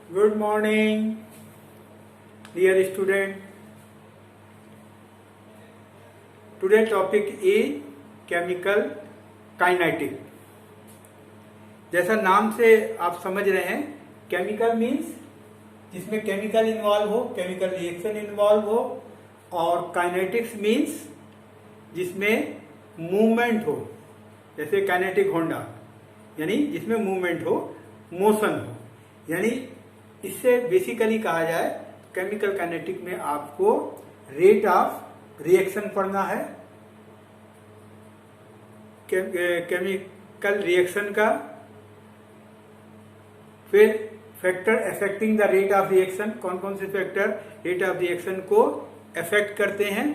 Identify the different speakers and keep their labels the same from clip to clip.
Speaker 1: Good morning, dear student. Today topic is chemical kinetic. जैसा नाम से आप समझ रहे हैं, केमिकल मीन्स जिसमें केमिकल इन्वॉल्व हो, केमिकल रिएक्शन इन्वॉल्व हो, और काइनेटिक्स मीन्स जिसमें मूवमेंट हो, जैसे काइनेटिक होंडा, यानी जिसमें मूवमेंट हो, मोशन हो। यानी इससे बेसिकली कहा जाए केमिकल काइनेटिक में आपको रेट ऑफ रिएक्शन पढ़ना है, केमिकल रिएक्शन का, फिर factor affecting the rate of reaction, कौन कौन से फैक्टर रेट ऑफ रिएक्शन को अफेक्ट करते हैं,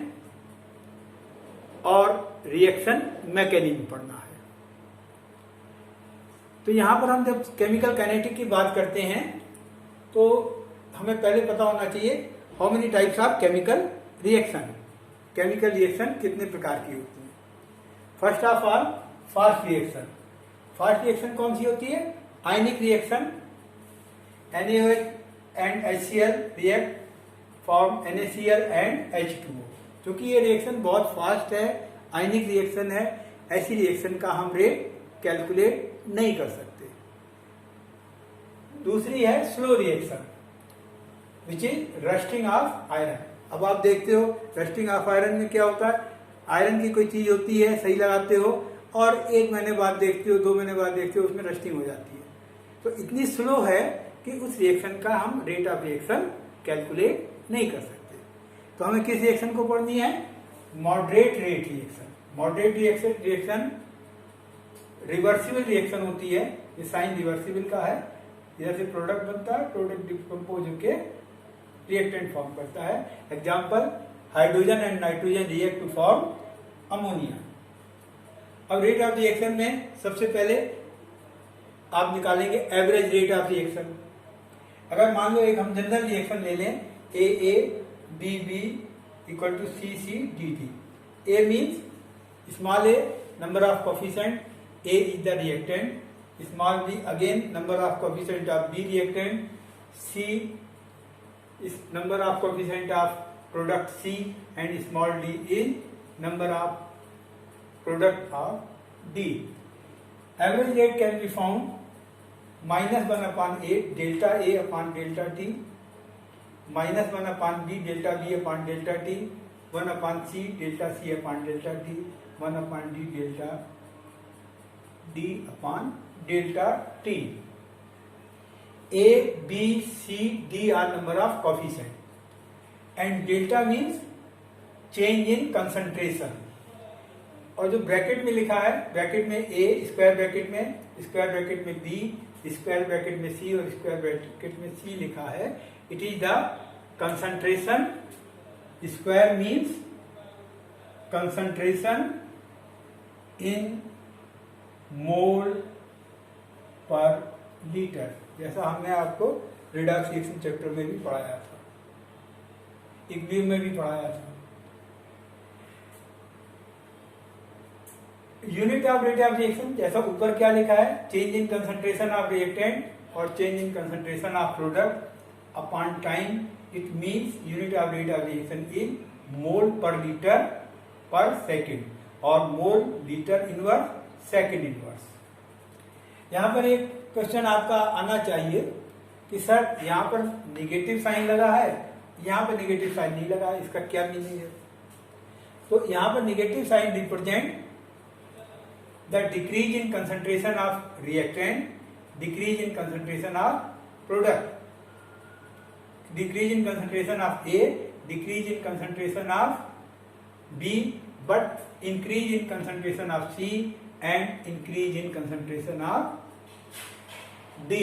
Speaker 1: और रिएक्शन मैकेनिज्म पढ़ना है। तो यहां पर हम जब केमिकल काइनेटिक की बात करते हैं तो हमें पहले पता होना चाहिए how many types of chemical reaction, chemical reaction कितने प्रकार की होती है। First of all fast reaction. Fast reaction कौन सी होती है? Ionic reaction, NaOH and HCl react form NaCl and H2O। क्योंकि ये रिएक्शन बहुत फास्ट है, आयनिक रिएक्शन है, ऐसी रिएक्शन का हम रेट कैलकुलेट नहीं कर सकते। दूसरी है slow reaction which is rusting of iron. अब आप देखते हो रस्टिंग ऑफ आयरन में क्या होता है, आयरन की कोई चीज होती है, सही लगाते हो और 1 महीने बाद देखते हो, 2 महीने बाद देखते हो, उसमें रस्टिंग हो जाती है। तो इतनी स्लो है कि उस रिएक्शन का हम रेट ऑफ रिएक्शन कैलकुलेट नहीं कर सकते। तो हमें किस रिएक्शन को पढ़नी है? Moderate rate reaction. Moderate reaction reversible reaction होती है, ये साइन रिवर्सिबल का है। इधर से प्रोडक्ट बनता है, प्रोडक्ट डिकम्पोज होके रिएक्टेंट फॉर्म करता है। Example, hydrogen and nitrogen react to form ammonia. अब रेट ऑफ रिएक्शन में सबसे पहले आप निकालेंगे एवरेज रेट ऑफ रिएक्शन। अगर मान लो एक हम जनरल रिएक्शन ले लें, AA BB equal to CC DD। A means small a number of coefficient, A is the reactant, small b again number of coefficient of B reactant, C is number of coefficient of product C, and small d is number of product of D. Average rate can be found -1 upon A delta A upon delta T, -1 upon B delta B upon delta T, 1 upon C delta C upon delta T, 1 upon D delta D upon delta T. A, B, C, D are number of coefficient, and delta means change in concentration। और जो bracket में लिखा है, bracket में A, square bracket में B, square bracket में C और square bracket में C लिखा है, it is the concentration. Square means concentration in mole per litre, जैसा हमने आपको रिडॉक्स रिएक्शन चैप्टर में भी पढ़ाया था, इक्विलिब्रियम में भी पढ़ाया था। Unit of rate of reaction, जैसा ऊपर क्या लिखा है, change in concentration of reactant और change in concentration of product upon time. It means unit of rate of reaction is mole per litre per second, और mole litre inverse second inverse. यहाँ पर एक क्वेश्चन आपका आना चाहिए कि sir यहाँ पर निगेटिव साइन लगा है, यहाँ पर निगेटिव साइन नहीं लगा है, इसका क्या मीनिंग है? तो यहाँ पर negative sign represent the decrease in concentration of reactant, decrease in concentration of product, decrease in concentration of A, decrease in concentration of B, but increase in concentration of C and increase in concentration of D.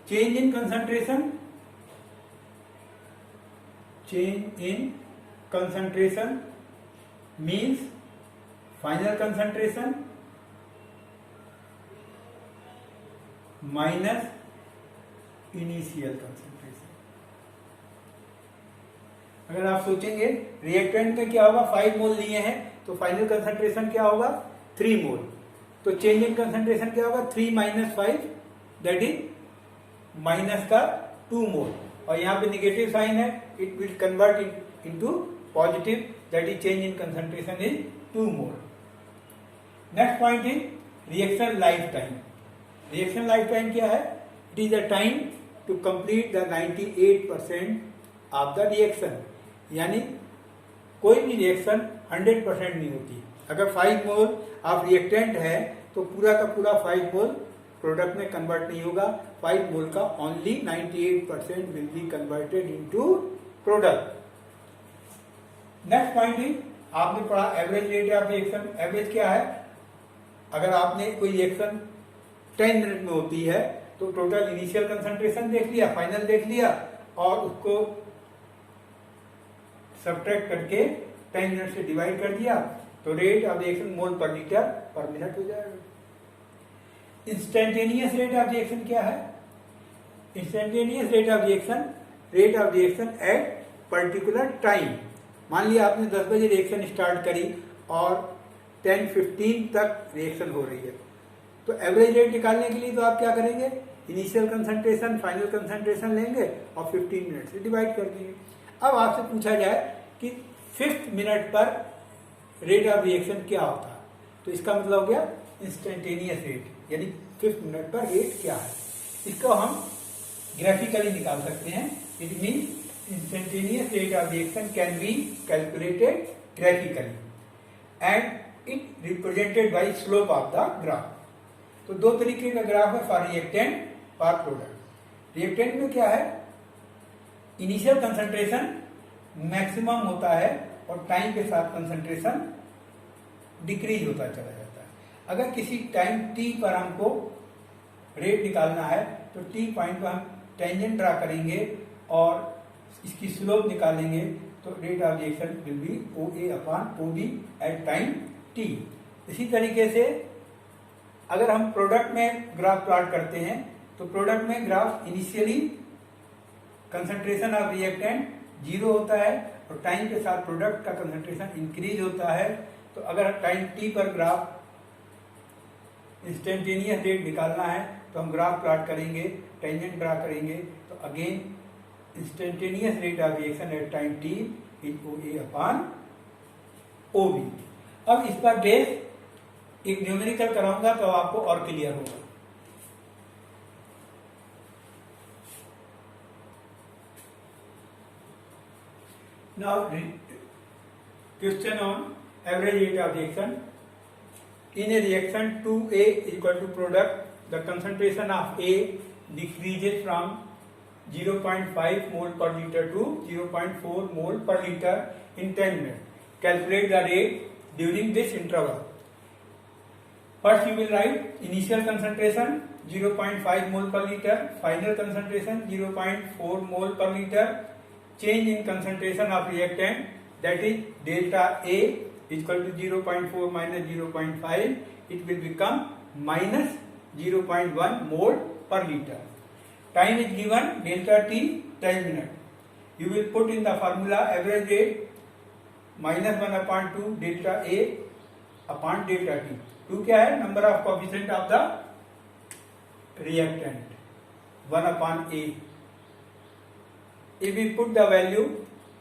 Speaker 1: Change in concentration, change in concentration means final concentration minus initial concentration। अगर आप सोचेंगे reactant में क्या होगा, 5 मोल लिए हैं तो final concentration क्या होगा, 3 मोल। तो चेंज इन कंसंट्रेशन क्या होगा, 3 - 5 दैट इज माइनस का 2 मोल, और यहाँ पे निगेटिव साइन है, it will convert into positive, that is change in concentration is 2 mole. Next point is reaction life time. Reaction life time क्या है? It is the time to complete the 98% of the reaction. यानी कोई भी reaction 100% नहीं होती। अगर 5 mole of reactant है तो पूरा का पूरा 5 मोल प्रोडक्ट में कन्वर्ट नहीं होगा। 5 मोल का only 98% will be converted into product. Next point is, आपने पढ़ा average rate of reaction. Average क्या है? अगर आपने कोई रिएक्शन 10 मिनट में होती है तो टोटल इनिशियल कंसंट्रेशन देख लिया, फाइनल देख लिया, और उसको सब्ट्रैक्ट करके 10 मिनट से डिवाइड कर दिया तो rate of reaction mole per litre पर मिनट हो जाएगा। इंस्टेंटेनियस रेट ऑफ रिएक्शन क्या है? Instantaneous rate of reaction at particular time. मान लिया आपने 10 बजे रिएक्शन स्टार्ट करी और 10:15 तक रिएक्शन हो रही है, तो एवरेज रेट निकालने के लिए तो आप क्या करेंगे? इनिशियल कंसंट्रेशन फाइनल कंसंट्रेशन लेंगे और 15 मिनट से डिवाइड कर देंगे। अब आपसे पूछा जाए कि 5th मिनट पर रेट ऑफ रिएक्शन क्या होता है, तो इसका मतलब हो गया इंस्टेंटेनियस रेट, यानी 5th मिनट पर रेट क्या है। इसको हम ग्राफिकली निकाल सकते हैं। It means instantaneous rate of reaction can be calculated graphically and it represented by slope of the graph. तो 2 तरीके का ग्राफ है, for reactant, for product. Reactant में क्या है? इनिशियल कंसंट्रेशन मैक्सिमम होता है और टाइम के साथ कंसंट्रेशन डिक्रीज होता चला जाता है। अगर किसी टाइम t पर हमको रेट निकालना है तो t पॉइंट पर हम टेंजेंट ड्रा करेंगे और इसकी स्लोप निकालेंगे, तो rate of reaction will be OA/OB at time t। इसी तरीके से अगर हम प्रोडक्ट में ग्राफ प्लॉट करते हैं तो प्रोडक्ट में graph initially concentration of reactant 0 होता है और टाइम के साथ प्रोडक्ट का कंसंट्रेशन इंक्रीज होता है। तो अगर टाइम t पर ग्राफ इंस्टेंटेनियस रेट निकालना है तो हम ग्राफ प्लॉट करेंगे, टेंजेंट ड्रा करेंगे, तो again instantaneous rate of reaction at time t is OA/OB। अब इस पर बेस एक न्यूमेरिकल कराऊंगा तो आपको और क्लियर होगा। Now question on average rate of reaction. In a reaction 2A is equal to product, the concentration of A decreases from 0.5 mole per liter to 0.4 mole per liter in 10 minutes. Calculate the rate during this interval. First you will write initial concentration 0.5 mole per liter, final concentration 0.4 mole per liter, change in concentration of reactant, that is delta A is equal to 0.4 minus 0.5, it will become minus 0.1 mole per liter. Time is given delta T 10 minutes. You will put in the formula average rate minus 1/2 delta A upon delta T. 2 क्या है? Number of coefficient of the reactant, 1/A. If we put the value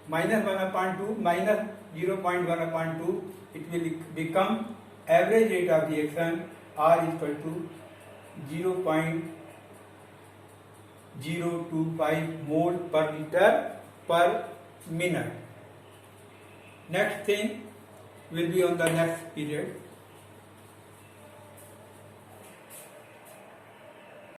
Speaker 1: minus 1/2 minus 0.1/2, it will become average rate of reaction R is equal to 0.025 mole per liter per minute. Next thing will be on the next period.